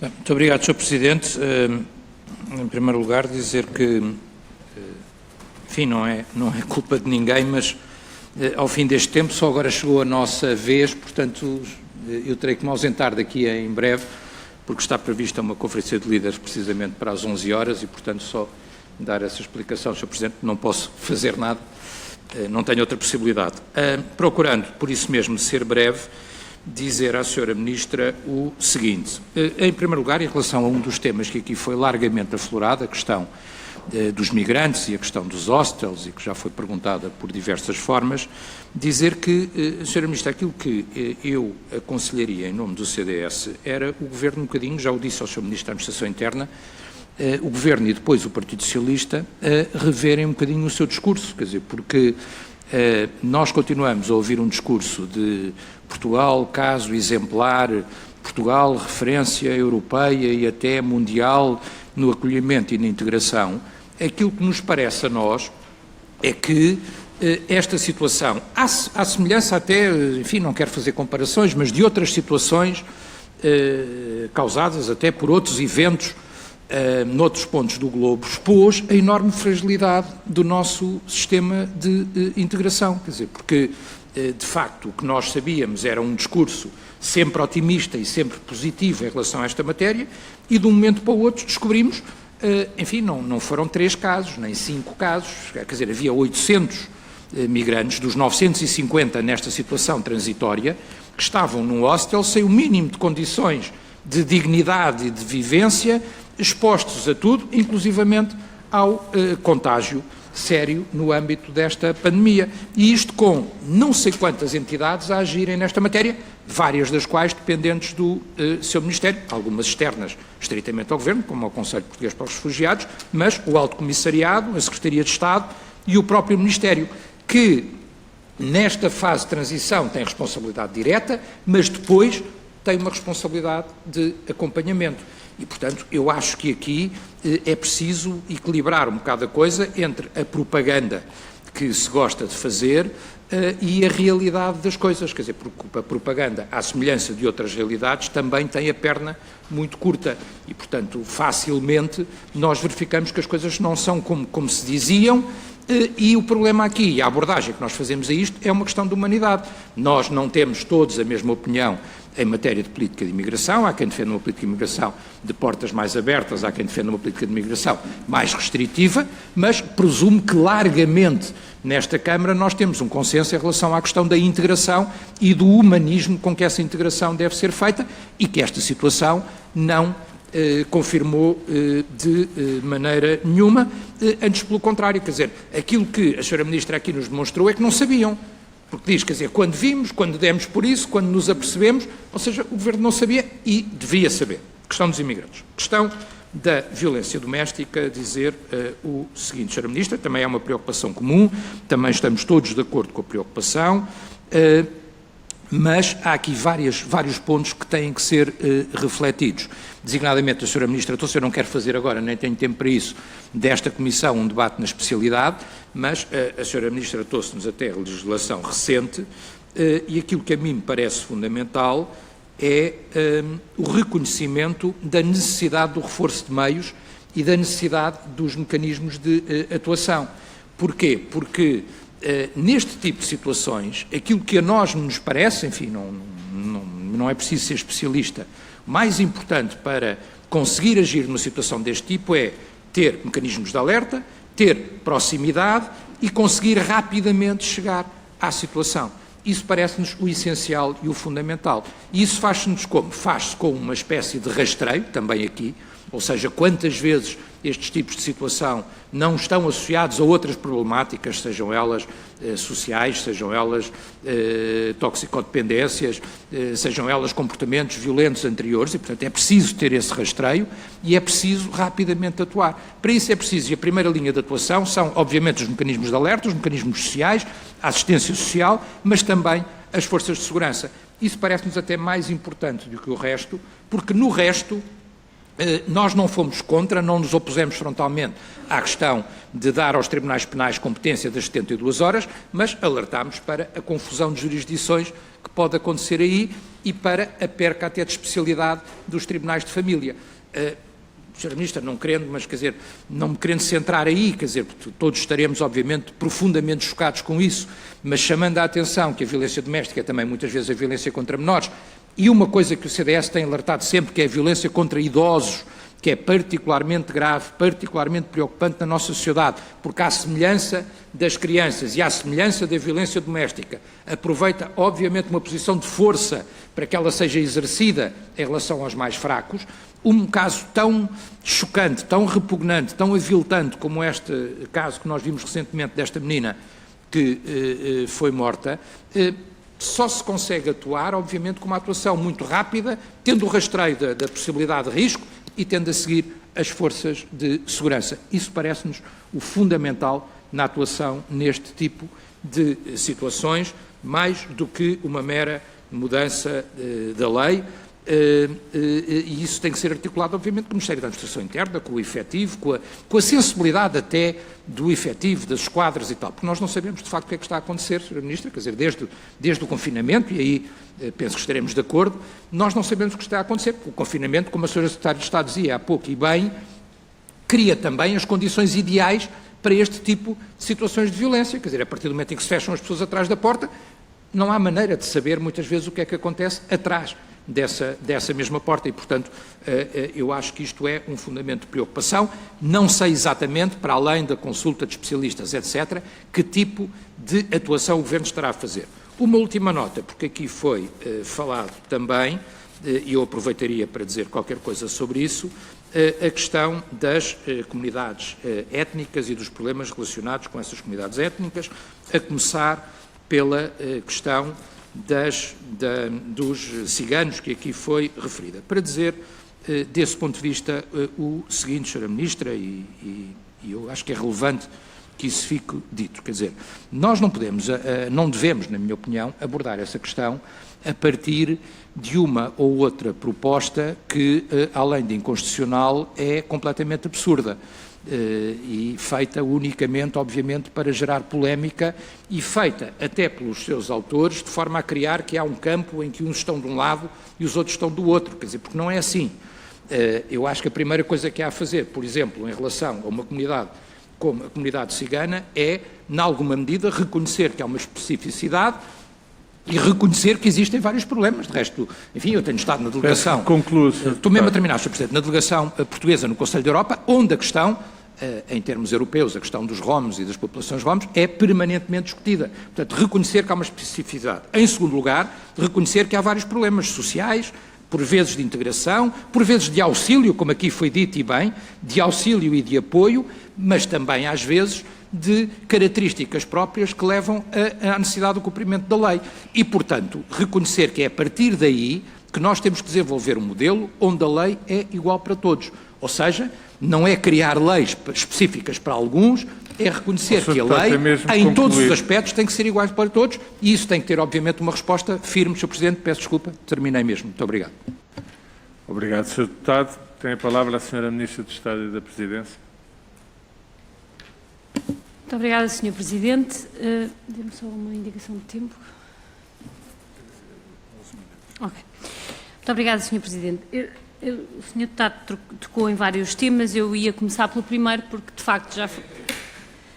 Muito obrigado, Sr. Presidente. Em primeiro lugar, dizer que, enfim, não é culpa de ninguém, mas ao fim deste tempo só agora chegou a nossa vez, portanto, eu terei que me ausentar daqui em breve, porque está prevista uma conferência de líderes precisamente para as 11 horas e, portanto, só dar essa explicação, Sr. Presidente, não posso fazer nada, não tenho outra possibilidade. Procurando, por isso mesmo, ser breve, dizer à Sra. Ministra o seguinte. Em primeiro lugar, em relação a um dos temas que aqui foi largamente aflorado, a questão dos migrantes e a questão dos hostels, e que já foi perguntada por diversas formas, dizer que, Sra. Ministra, aquilo que eu aconselharia em nome do CDS era o Governo um bocadinho, já o disse ao Sr. Ministro da Administração Interna, o Governo e depois o Partido Socialista reverem um bocadinho o seu discurso, quer dizer, porque nós continuamos a ouvir um discurso de Portugal, caso exemplar, Portugal, referência europeia e até mundial no acolhimento e na integração. Aquilo que nos parece a nós é que esta situação, à semelhança até, enfim, não quero fazer comparações, mas de outras situações causadas até por outros eventos noutros pontos do globo, expôs a enorme fragilidade do nosso sistema de integração, quer dizer, porque de facto o que nós sabíamos era um discurso sempre otimista e sempre positivo em relação a esta matéria e de um momento para o outro descobrimos, enfim, não foram 3 casos, nem 5 casos, quer dizer, havia 800 migrantes dos 950 nesta situação transitória que estavam num hostel sem o mínimo de condições de dignidade e de vivência, expostos a tudo, inclusivamente ao contágio sério no âmbito desta pandemia. E isto com não sei quantas entidades a agirem nesta matéria, várias das quais dependentes do seu Ministério, algumas externas estritamente ao Governo, como ao Conselho Português para os Refugiados, mas o Alto Comissariado, a Secretaria de Estado e o próprio Ministério, que nesta fase de transição tem responsabilidade direta, mas depois tem uma responsabilidade de acompanhamento. E, portanto, eu acho que aqui é preciso equilibrar um bocado a coisa entre a propaganda que se gosta de fazer e a realidade das coisas. Quer dizer, porque a propaganda, à semelhança de outras realidades, também tem a perna muito curta. E, portanto, facilmente nós verificamos que as coisas não são como se diziam. E o problema aqui, a abordagem que nós fazemos a isto, é uma questão de humanidade. Nós não temos todos a mesma opinião em matéria de política de imigração, há quem defenda uma política de imigração de portas mais abertas, há quem defenda uma política de imigração mais restritiva, mas presumo que largamente nesta Câmara nós temos um consenso em relação à questão da integração e do humanismo com que essa integração deve ser feita e que esta situação não confirmou de maneira nenhuma, antes pelo contrário, quer dizer, aquilo que a Sra. Ministra aqui nos demonstrou é que não sabiam. Porque diz, quer dizer, quando vimos, quando demos por isso, quando nos apercebemos, ou seja, o Governo não sabia e devia saber. Questão dos imigrantes. Questão da violência doméstica, dizer o seguinte, Sra. Ministra, também é uma preocupação comum, também estamos todos de acordo com a preocupação, mas há aqui vários pontos que têm que ser refletidos. Designadamente, a Sra. Ministra, eu não quero fazer agora, nem tenho tempo para isso, desta Comissão um debate na especialidade, mas a Sra. Ministra trouxe-nos até a legislação recente e aquilo que a mim me parece fundamental é o reconhecimento da necessidade do reforço de meios e da necessidade dos mecanismos de atuação. Porquê? Porque neste tipo de situações, aquilo que a nós nos parece, enfim, não é preciso ser especialista, mais importante para conseguir agir numa situação deste tipo é ter mecanismos de alerta, ter proximidade e conseguir rapidamente chegar à situação. Isso parece-nos o essencial e o fundamental. E isso faz-nos como? Faz-se com uma espécie de rastreio, também aqui, ou seja, quantas vezes estes tipos de situação não estão associados a outras problemáticas, sejam elas sociais, sejam elas toxicodependências, sejam elas comportamentos violentos anteriores, e portanto é preciso ter esse rastreio e é preciso rapidamente atuar. Para isso é preciso, e a primeira linha de atuação são obviamente os mecanismos de alerta, os mecanismos sociais, a assistência social, mas também as forças de segurança. Isso parece-nos até mais importante do que o resto, porque no resto Nós não fomos contra, não nos opusemos frontalmente à questão de dar aos tribunais penais competência das 72 horas, mas alertámos para a confusão de jurisdições que pode acontecer aí e para a perca até de especialidade dos tribunais de família. Sra. Ministra, não querendo, mas quer dizer, não me querendo centrar aí, quer dizer, todos estaremos obviamente profundamente chocados com isso, mas chamando a atenção que a violência doméstica é também muitas vezes a violência contra menores, e uma coisa que o CDS tem alertado sempre, que é a violência contra idosos, que é particularmente grave, particularmente preocupante na nossa sociedade, porque à semelhança das crianças e à semelhança da violência doméstica, aproveita obviamente uma posição de força para que ela seja exercida em relação aos mais fracos. Um caso tão chocante, tão repugnante, tão aviltante como este caso que nós vimos recentemente desta menina que foi morta, só se consegue atuar, obviamente, com uma atuação muito rápida, tendo o rastreio da possibilidade de risco e tendo a seguir as forças de segurança. Isso parece-nos o fundamental na atuação neste tipo de situações, mais do que uma mera mudança da lei, e isso tem que ser articulado, obviamente, com o Ministério da Administração Interna, com o efetivo, com a sensibilidade até do efetivo, das esquadras e tal, porque nós não sabemos de facto o que é que está a acontecer, Sra. Ministra, quer dizer, desde o confinamento, e aí penso que estaremos de acordo, nós não sabemos o que está a acontecer. O confinamento, como a Sra. Secretária de Estado dizia há pouco e bem, cria também as condições ideais para este tipo de situações de violência, quer dizer, a partir do momento em que se fecham as pessoas atrás da porta, não há maneira de saber muitas vezes o que é que acontece atrás dessa mesma porta e, portanto, eu acho que isto é um fundamento de preocupação. Não sei exatamente, para além da consulta de especialistas, etc., que tipo de atuação o Governo estará a fazer. Uma última nota, porque aqui foi falado também, e eu aproveitaria para dizer qualquer coisa sobre isso, a questão das comunidades étnicas e dos problemas relacionados com essas comunidades étnicas, a começar pela questão dos ciganos, que aqui foi referida. Para dizer, desse ponto de vista, o seguinte, Sra. Ministra, e eu acho que é relevante que isso fique dito, quer dizer, nós não podemos, não devemos, na minha opinião, abordar essa questão a partir de uma ou outra proposta que, além de inconstitucional, é completamente absurda. E feita unicamente, obviamente, para gerar polémica e feita até pelos seus autores de forma a criar que há um campo em que uns estão de um lado e os outros estão do outro, quer dizer, porque não é assim. Eu acho que a primeira coisa que há a fazer, por exemplo, em relação a uma comunidade como a comunidade cigana, é, em alguma medida, reconhecer que há uma especificidade e reconhecer que existem vários problemas. De resto, enfim, eu tenho estado na delegação... Estou mesmo a terminar, Sr. Presidente, na delegação portuguesa no Conselho da Europa, onde a questão, em termos europeus, a questão dos romes e das populações romes, é permanentemente discutida. Portanto, reconhecer que há uma especificidade. Em segundo lugar, reconhecer que há vários problemas sociais, por vezes de integração, por vezes de auxílio, como aqui foi dito e bem, de auxílio e de apoio, mas também, às vezes, de características próprias que levam à necessidade do cumprimento da lei. E, portanto, reconhecer que é a partir daí que nós temos que desenvolver um modelo onde a lei é igual para todos. Ou seja, não é criar leis específicas para alguns, é reconhecer que a lei, em todos os aspectos, tem que ser igual para todos, e isso tem que ter, obviamente, uma resposta firme. Sr. Presidente, peço desculpa, terminei mesmo. Muito obrigado. Obrigado, Sr. Deputado. Tem a palavra a Sra. Ministra do Estado e da Presidência. Muito obrigada, Sr. Presidente. Dê-me só uma indicação de tempo. Ok. Muito obrigada, Sr. Presidente. O Sr. Deputado tocou em vários temas, eu ia começar pelo primeiro, porque, de facto,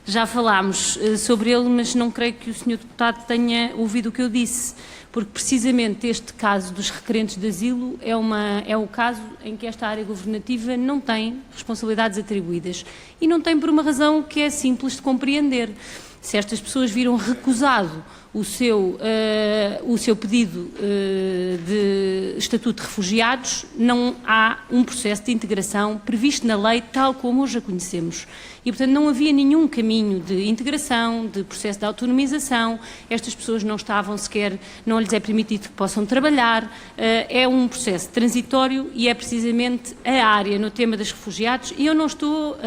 já falámos sobre ele, mas não creio que o Sr. Deputado tenha ouvido o que eu disse, porque precisamente este caso dos requerentes de asilo é o caso em que esta área governativa não tem responsabilidades atribuídas. E não tem por uma razão que é simples de compreender. Se estas pessoas viram recusado o seu pedido de estatuto de refugiados, não há um processo de integração previsto na lei tal como hoje a conhecemos. E, portanto, não havia nenhum caminho de integração, de processo de autonomização, estas pessoas não estavam sequer, não lhes é permitido que possam trabalhar, é um processo transitório e é precisamente a área no tema dos refugiados, e eu não estou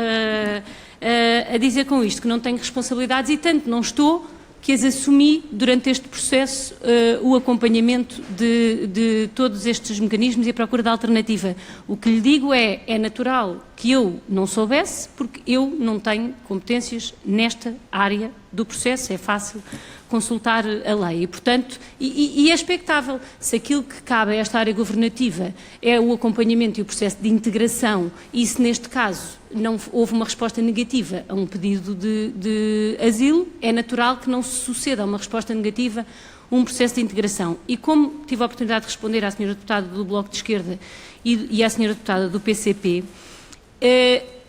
a dizer com isto que não tenho responsabilidades, e tanto não estou que as assumi durante este processo, o acompanhamento de todos estes mecanismos e a procura de alternativa. O que lhe digo é natural que eu não soubesse, porque eu não tenho competências nesta área do processo, é fácil consultar a lei e, portanto, é expectável. Se aquilo que cabe a esta área governativa é o acompanhamento e o processo de integração, e se neste caso não houve uma resposta negativa a um pedido de asilo, é natural que não se suceda a uma resposta negativa um processo de integração. E como tive a oportunidade de responder à senhora deputada do Bloco de Esquerda e à senhora deputada do PCP,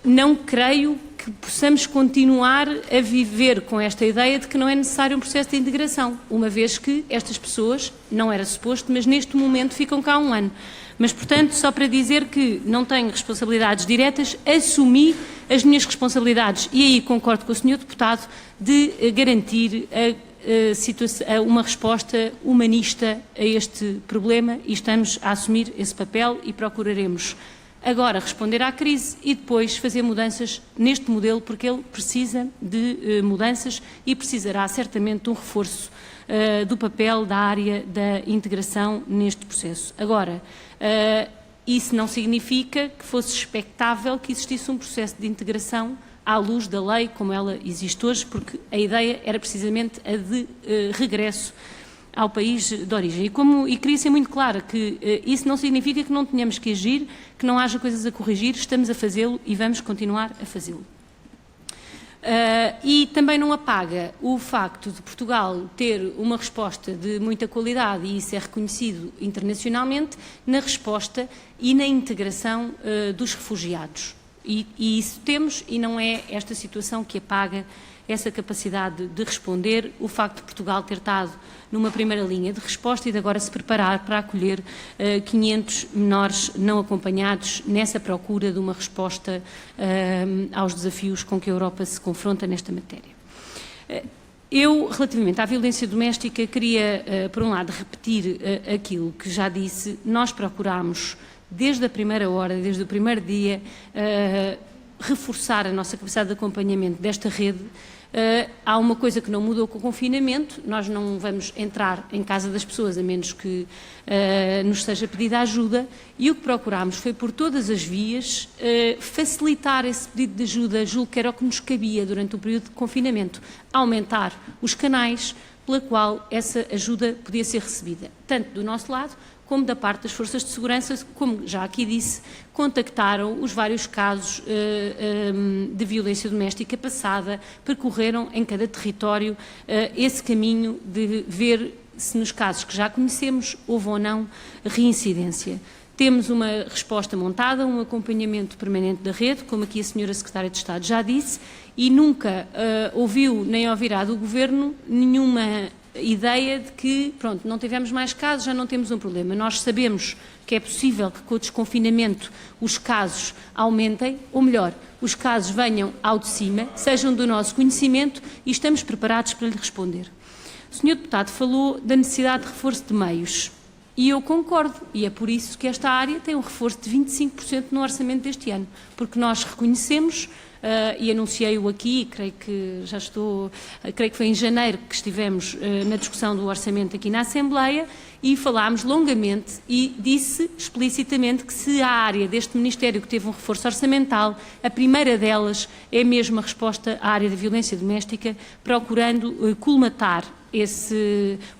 não creio que possamos continuar a viver com esta ideia de que não é necessário um processo de integração, uma vez que estas pessoas, não era suposto, mas neste momento ficam cá há um ano. Mas, portanto, só para dizer que não tenho responsabilidades diretas, assumi as minhas responsabilidades, e aí concordo com o senhor deputado, de garantir uma resposta humanista a este problema, e estamos a assumir esse papel e procuraremos agora responder à crise e depois fazer mudanças neste modelo, porque ele precisa de mudanças e precisará certamente de um reforço do papel da área da integração neste processo. Agora, isso não significa que fosse expectável que existisse um processo de integração à luz da lei como ela existe hoje, porque a ideia era precisamente a de regresso ao país de origem. E queria ser muito clara que isso não significa que não tenhamos que agir, que não haja coisas a corrigir, estamos a fazê-lo e vamos continuar a fazê-lo. E também não apaga o facto de Portugal ter uma resposta de muita qualidade, e isso é reconhecido internacionalmente, na resposta e na integração dos refugiados. E isso temos, e não é esta situação que apaga essa capacidade de responder, o facto de Portugal ter estado numa primeira linha de resposta e de agora se preparar para acolher 500 menores não acompanhados nessa procura de uma resposta aos desafios com que a Europa se confronta nesta matéria. Eu, relativamente à violência doméstica, queria, por um lado, repetir aquilo que já disse. Nós procurámos, desde a primeira hora, desde o primeiro dia, reforçar a nossa capacidade de acompanhamento desta rede. Há uma coisa que não mudou com o confinamento: nós não vamos entrar em casa das pessoas a menos que nos seja pedida ajuda, e o que procurámos foi, por todas as vias, facilitar esse pedido de ajuda. Julgo que era o que nos cabia durante o período de confinamento, aumentar os canais pela qual essa ajuda podia ser recebida, tanto do nosso lado como da parte das forças de segurança, como já aqui disse, contactaram os vários casos de violência doméstica passada, percorreram em cada território esse caminho de ver se nos casos que já conhecemos houve ou não reincidência. Temos uma resposta montada, um acompanhamento permanente da rede, como aqui a senhora Secretária de Estado já disse, e nunca ouviu nem ouvirá do Governo nenhuma ideia de que, pronto, não tivemos mais casos, já não temos um problema. Nós sabemos que é possível que com o desconfinamento os casos aumentem, ou melhor, os casos venham ao de cima, sejam do nosso conhecimento, e estamos preparados para lhe responder. O Sr. Deputado falou da necessidade de reforço de meios, e eu concordo, e é por isso que esta área tem um reforço de 25% no orçamento deste ano, porque nós reconhecemos, e anunciei-o aqui, creio que foi em janeiro que estivemos na discussão do orçamento aqui na Assembleia, e falámos longamente e disse explicitamente que se a área deste Ministério que teve um reforço orçamental, a primeira delas é mesmo a resposta à área da violência doméstica, procurando colmatar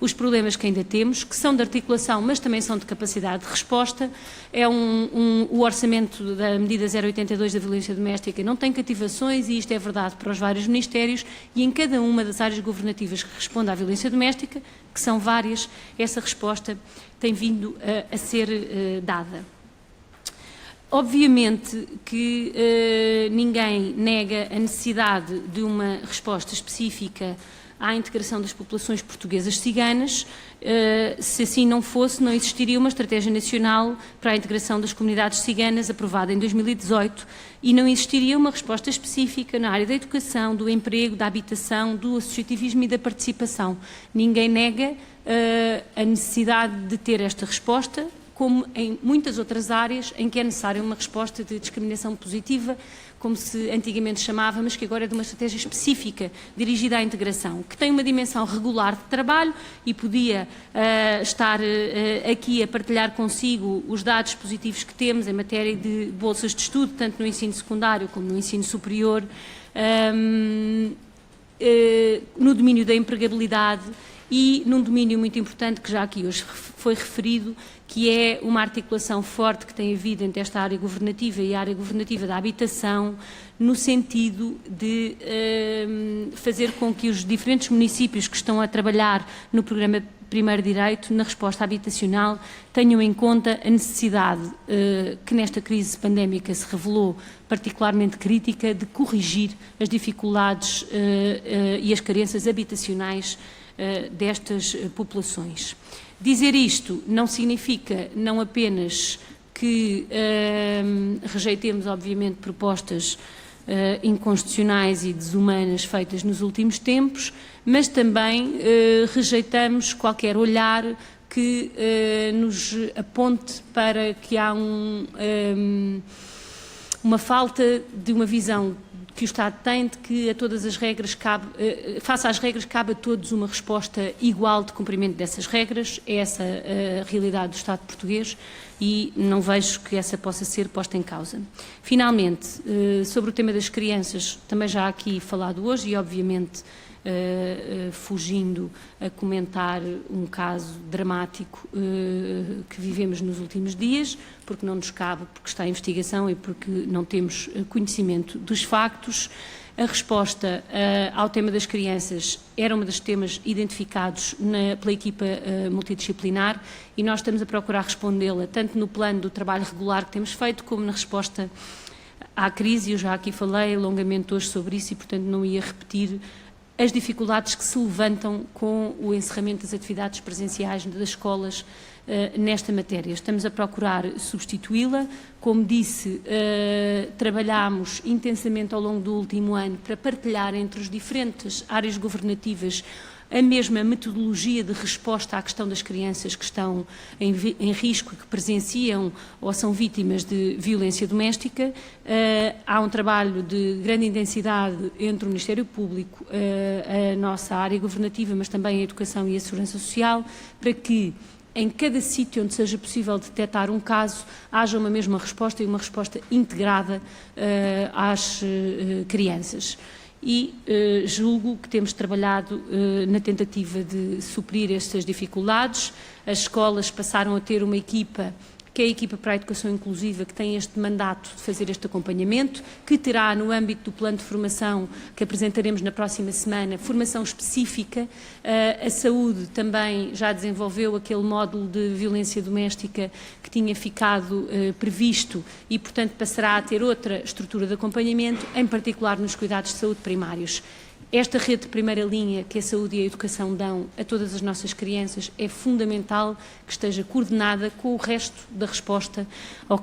os problemas que ainda temos, que são de articulação, mas também são de capacidade de resposta. É o orçamento da medida 082 da violência doméstica não tem cativações, e isto é verdade para os vários ministérios, e em cada uma das áreas governativas que responde à violência doméstica, que são várias, essa resposta tem vindo a ser dada. Obviamente que ninguém nega a necessidade de uma resposta específica à integração das populações portuguesas ciganas. Se assim não fosse, não existiria uma estratégia nacional para a integração das comunidades ciganas aprovada em 2018, e não existiria uma resposta específica na área da educação, do emprego, da habitação, do associativismo e da participação. Ninguém nega a necessidade de ter esta resposta, como em muitas outras áreas em que é necessária uma resposta de discriminação positiva, como se antigamente chamava, mas que agora é de uma estratégia específica dirigida à integração, que tem uma dimensão regular de trabalho, e podia estar aqui a partilhar consigo os dados positivos que temos em matéria de bolsas de estudo, tanto no ensino secundário como no ensino superior, no domínio da empregabilidade e num domínio muito importante que já aqui hoje foi referido, que é uma articulação forte que tem havido entre esta área governativa e a área governativa da habitação, no sentido de fazer com que os diferentes municípios que estão a trabalhar no programa Primeiro Direito, na resposta habitacional, tenham em conta a necessidade que nesta crise pandémica se revelou particularmente crítica, de corrigir as dificuldades e as carências habitacionais destas populações. Dizer isto não significa não apenas que rejeitemos, obviamente, propostas inconstitucionais e desumanas feitas nos últimos tempos, mas também rejeitamos qualquer olhar que nos aponte para que há uma falta de uma visão que o Estado tem de que a todas as regras cabe, face às regras, cabe a todos uma resposta igual de cumprimento dessas regras. É essa a realidade do Estado português e não vejo que essa possa ser posta em causa. Finalmente, sobre o tema das crianças, também já aqui falado hoje e, obviamente, fugindo a comentar um caso dramático que vivemos nos últimos dias, porque não nos cabe, porque está em investigação e porque não temos conhecimento dos factos. A resposta ao tema das crianças era um dos temas identificados pela equipa multidisciplinar e nós estamos a procurar respondê-la tanto no plano do trabalho regular que temos feito, como na resposta à crise. Eu já aqui falei longamente hoje sobre isso e, portanto, não ia repetir as dificuldades que se levantam com o encerramento das atividades presenciais das escolas nesta matéria. Estamos a procurar substituí-la. Como disse, trabalhámos intensamente ao longo do último ano para partilhar entre as diferentes áreas governativas a mesma metodologia de resposta à questão das crianças que estão em risco, que presenciam ou são vítimas de violência doméstica. Há um trabalho de grande intensidade entre o Ministério Público, a nossa área governativa, mas também a Educação e a Segurança Social, para que em cada sítio onde seja possível detectar um caso, haja uma mesma resposta e uma resposta integrada às crianças. E julgo que temos trabalhado na tentativa de suprir estas dificuldades. As escolas passaram a ter uma equipa, que é a equipa para a educação inclusiva, que tem este mandato de fazer este acompanhamento, que terá no âmbito do plano de formação que apresentaremos na próxima semana, formação específica. A saúde também já desenvolveu aquele módulo de violência doméstica que tinha ficado previsto e, portanto, passará a ter outra estrutura de acompanhamento, em particular nos cuidados de saúde primários. Esta rede de primeira linha que a saúde e a educação dão a todas as nossas crianças é fundamental que esteja coordenada com o resto da resposta aos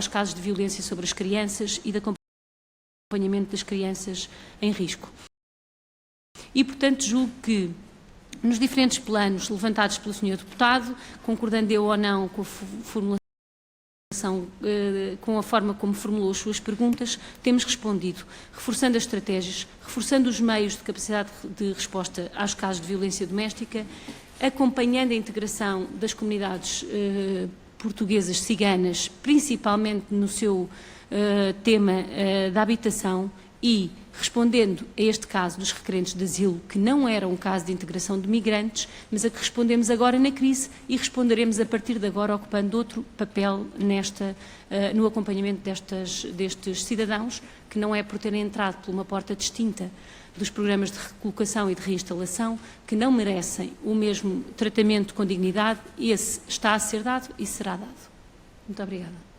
casos de violência sobre as crianças e de acompanhamento das crianças em risco. E, portanto, julgo que nos diferentes planos levantados pelo Sr. Deputado, concordando eu ou não com a formulação, com a forma como formulou as suas perguntas, temos respondido, reforçando as estratégias, reforçando os meios de capacidade de resposta aos casos de violência doméstica, acompanhando a integração das comunidades portuguesas ciganas, principalmente no seu tema da habitação, e respondendo a este caso dos requerentes de asilo, que não era um caso de integração de migrantes, mas a que respondemos agora na crise e responderemos a partir de agora ocupando outro papel no acompanhamento destes cidadãos, que não é por terem entrado por uma porta distinta dos programas de recolocação e de reinstalação, que não merecem o mesmo tratamento com dignidade. Esse está a ser dado e será dado. Muito obrigada.